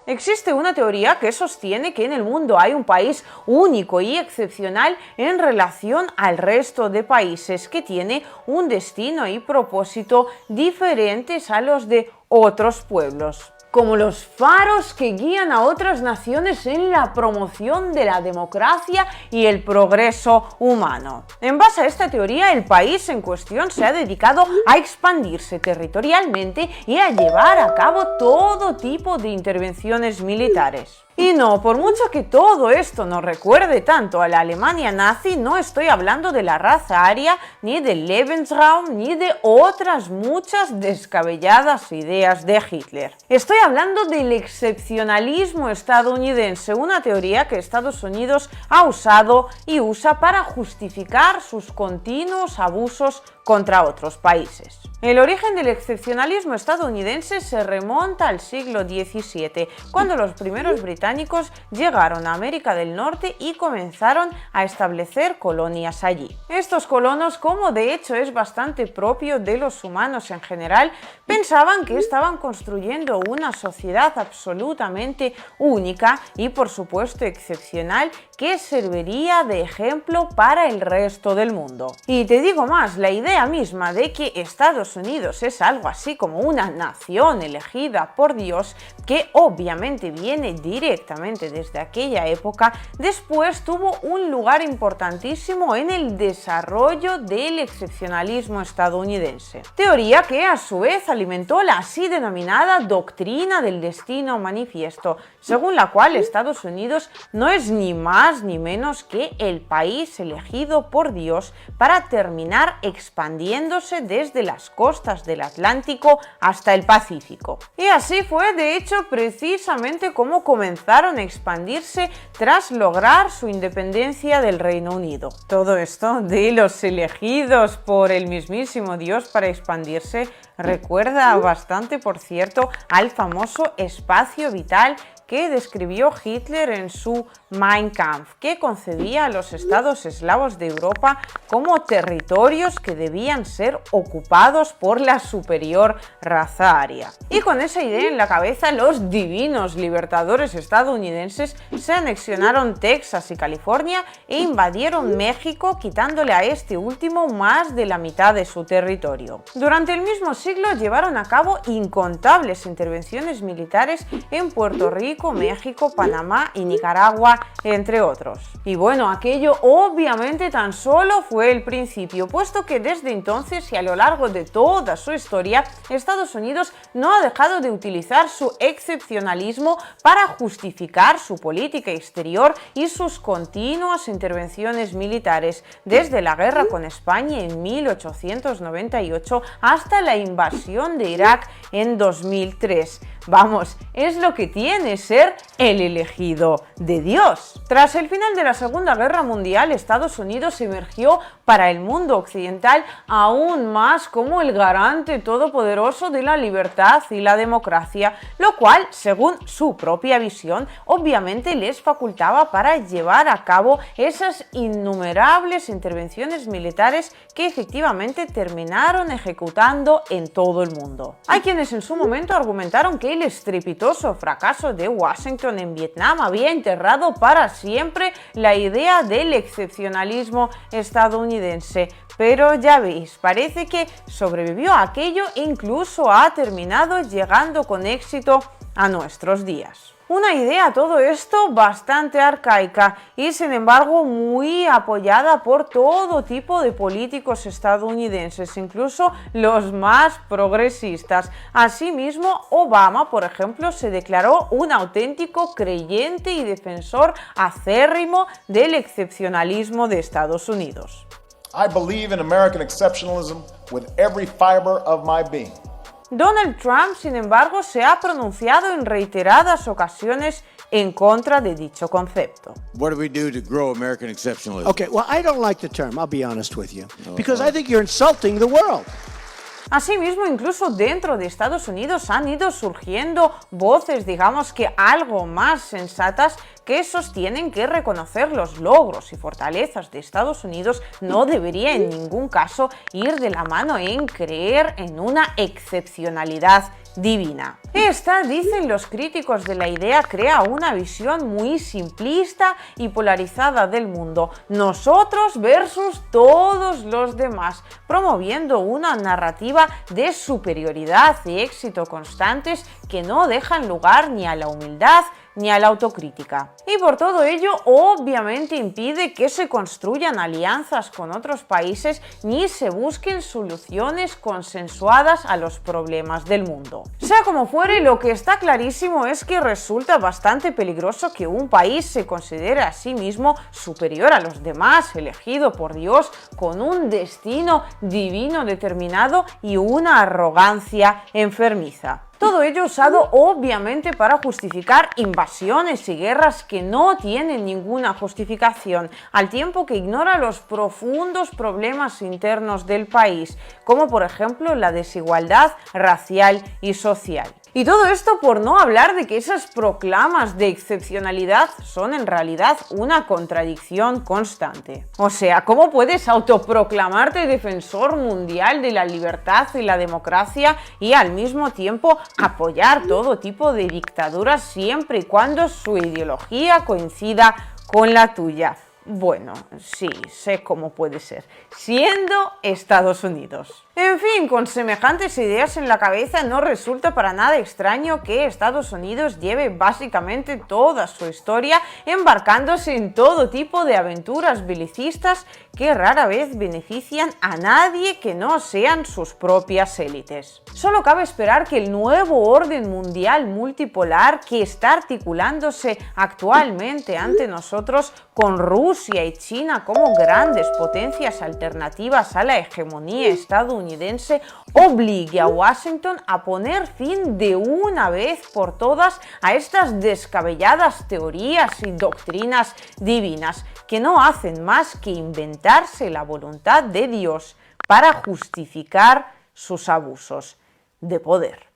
Existe una teoría que sostiene que en el mundo hay un país único y excepcional en relación al resto de países, que tiene un destino y propósito diferentes a los de otros pueblos, como los faros que guían a otras naciones en la promoción de la democracia y el progreso humano. En base a esta teoría, el país en cuestión se ha dedicado a expandirse territorialmente y a llevar a cabo todo tipo de intervenciones militares. Y no, por mucho que todo esto nos recuerde tanto a la Alemania nazi, no estoy hablando de la raza aria, ni del Lebensraum, ni de otras muchas descabelladas ideas de Hitler. Estoy hablando del excepcionalismo estadounidense, una teoría que Estados Unidos ha usado y usa para justificar sus continuos abusos contra otros países. El origen del excepcionalismo estadounidense se remonta al siglo XVII, cuando los primeros británicos llegaron a América del Norte y comenzaron a establecer colonias allí. Estos colonos, como de hecho es bastante propio de los humanos en general, pensaban que estaban construyendo una sociedad absolutamente única y por supuesto excepcional, que serviría de ejemplo para el resto del mundo. Y te digo más, la idea misma de que Estados Unidos es algo así como una nación elegida por Dios, que obviamente viene directamente desde aquella época, después tuvo un lugar importantísimo en el desarrollo del excepcionalismo estadounidense. Teoría que a su vez alimentó la así denominada doctrina del destino manifiesto, según la cual Estados Unidos no es ni más ni menos que el país elegido por Dios para terminar expandiéndose desde las costas del Atlántico hasta el Pacífico. Y así fue, de hecho, precisamente como comenzaron a expandirse tras lograr su independencia del Reino Unido. Todo esto de los elegidos por el mismísimo Dios para expandirse recuerda bastante, por cierto, al famoso espacio vital que describió Hitler en su Mein Kampf, que concebía a los estados eslavos de Europa como territorios que debían ser ocupados por la superior raza aria. Y con esa idea en la cabeza, los divinos libertadores estadounidenses se anexionaron Texas y California e invadieron México, quitándole a este último más de la mitad de su territorio. Durante el mismo siglo llevaron a cabo incontables intervenciones militares en Puerto Rico, México, Panamá y Nicaragua, entre otros. Y bueno, aquello obviamente tan solo fue el principio, puesto que desde entonces y a lo largo de toda su historia, Estados Unidos no ha dejado de utilizar su excepcionalismo para justificar su política exterior y sus continuas intervenciones militares, desde la guerra con España en 1898 hasta la invasión de Irak en 2003. Vamos, es lo que tiene ser el elegido de Dios. Tras el final de la Segunda Guerra Mundial, Estados Unidos emergió para el mundo occidental aún más como el garante todopoderoso de la libertad y la democracia, lo cual, según su propia visión, obviamente les facultaba para llevar a cabo esas innumerables intervenciones militares que efectivamente terminaron ejecutando en todo el mundo. Hay quienes en su momento argumentaron que el estrepitoso fracaso de Washington en Vietnam había enterrado para siempre la idea del excepcionalismo estadounidense, pero ya veis, parece que sobrevivió a aquello e incluso ha terminado llegando con éxito a nuestros días. Una idea, todo esto, bastante arcaica y sin embargo muy apoyada por todo tipo de políticos estadounidenses, incluso los más progresistas. Asimismo, Obama, por ejemplo, se declaró un auténtico creyente y defensor acérrimo del excepcionalismo de Estados Unidos. I believe in American exceptionalism with every fiber of my being. Donald Trump, sin embargo, se ha pronunciado en reiteradas ocasiones en contra de dicho concepto. What do we do to grow American exceptionalism? Okay, well, I don't like the term, I'll be honest with you, because I think you're insulting the world. Asimismo, incluso dentro de Estados Unidos han ido surgiendo voces, digamos que algo más sensatas, que que sostienen que reconocer los logros y fortalezas de Estados Unidos no debería en ningún caso ir de la mano en creer en una excepcionalidad divina. Esta, dicen los críticos de la idea, crea una visión muy simplista y polarizada del mundo, nosotros versus todos los demás, promoviendo una narrativa de superioridad y éxito constantes que no dejan lugar ni a la humildad ni a la autocrítica. Y por todo ello, obviamente impide que se construyan alianzas con otros países ni se busquen soluciones consensuadas a los problemas del mundo. Sea como fuere, lo que está clarísimo es que resulta bastante peligroso que un país se considere a sí mismo superior a los demás, elegido por Dios, con un destino divino determinado y una arrogancia enfermiza. Todo ello usado obviamente para justificar invasiones y guerras que no tienen ninguna justificación, al tiempo que ignora los profundos problemas internos del país, como por ejemplo la desigualdad racial y social. Y todo esto por no hablar de que esas proclamas de excepcionalidad son en realidad una contradicción constante. O sea, ¿cómo puedes autoproclamarte defensor mundial de la libertad y la democracia y al mismo tiempo apoyar todo tipo de dictaduras siempre y cuando su ideología coincida con la tuya? Bueno, sí, sé cómo puede ser, siendo Estados Unidos. En fin, con semejantes ideas en la cabeza no resulta para nada extraño que Estados Unidos lleve básicamente toda su historia embarcándose en todo tipo de aventuras belicistas que rara vez benefician a nadie que no sean sus propias élites. Solo cabe esperar que el nuevo orden mundial multipolar que está articulándose actualmente ante nosotros, con Rusia y China como grandes potencias alternativas a la hegemonía estadounidense, obligue a Washington a poner fin de una vez por todas a estas descabelladas teorías y doctrinas divinas que no hacen más que inventarse la voluntad de Dios para justificar sus abusos de poder.